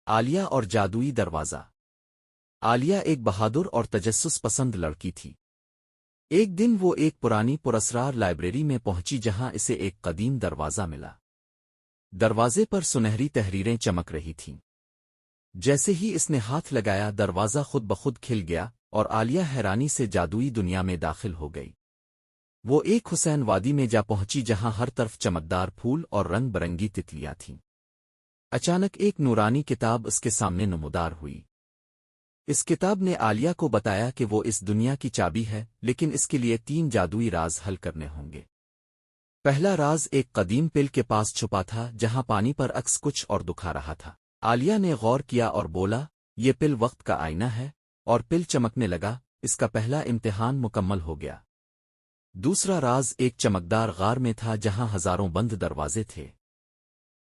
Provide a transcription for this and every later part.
عالیہ اور جادوئی دروازہ۔ عالیہ ایک بہادر اور تجسس پسند لڑکی تھی۔ ایک دن وہ ایک پرانی پراسرار لائبریری میں پہنچی جہاں اسے ایک قدیم دروازہ ملا۔ دروازے پر سنہری تحریریں چمک رہی تھیں۔ جیسے ہی اس نے ہاتھ لگایا دروازہ خود بخود کھل گیا اور عالیہ حیرانی سے جادوئی دنیا میں داخل ہو گئی۔ وہ ایک حسین وادی میں جا پہنچی جہاں ہر طرف چمکدار پھول اور رنگ برنگی تتلیاں تھیں۔ اچانک ایک نورانی کتاب اس کے سامنے نمودار ہوئی۔ اس کتاب نے عالیہ کو بتایا کہ وہ اس دنیا کی چابی ہے، لیکن اس کے لیے 3 جادوئی راز حل کرنے ہوں گے۔ پہلا راز ایک قدیم پل کے پاس چھپا تھا جہاں پانی پر عکس کچھ اور دکھا رہا تھا۔ عالیہ نے غور کیا اور بولا، یہ پل وقت کا آئینہ ہے، اور پل چمکنے لگا۔ اس کا پہلا امتحان مکمل ہو گیا۔ دوسرا راز ایک چمکدار غار میں تھا جہاں ہزاروں بند دروازے تھے۔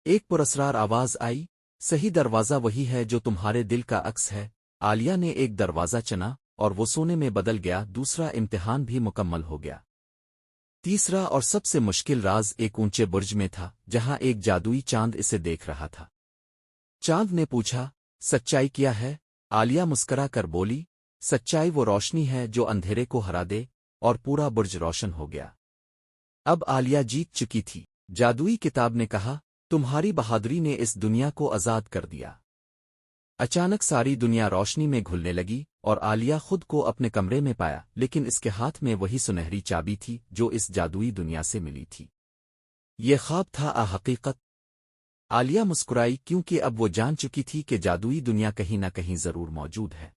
ایک پراسرار آواز آئی، صحیح دروازہ وہی ہے جو تمہارے دل کا عکس ہے۔ عالیہ نے ایک دروازہ چنا اور وہ سونے میں بدل گیا۔ دوسرا امتحان بھی مکمل ہو گیا۔ تیسرا اور سب سے مشکل راز ایک اونچے برج میں تھا جہاں ایک جادوئی چاند اسے دیکھ رہا تھا۔ چاند نے پوچھا، سچائی کیا ہے؟ عالیہ مسکرا کر بولی، سچائی وہ روشنی ہے جو اندھیرے کو ہرا دے، اور پورا برج روشن ہو گیا۔ اب عالیہ جیت چکی تھی۔ جادوئی کتاب نے کہا، تمہاری بہادری نے اس دنیا کو آزاد کر دیا۔ اچانک ساری دنیا روشنی میں گھلنے لگی اور عالیہ خود کو اپنے کمرے میں پایا، لیکن اس کے ہاتھ میں وہی سنہری چابی تھی جو اس جادوئی دنیا سے ملی تھی۔ یہ خواب تھا حقیقت؟ عالیہ مسکرائی کیونکہ اب وہ جان چکی تھی کہ جادوئی دنیا کہیں نہ کہیں ضرور موجود ہے۔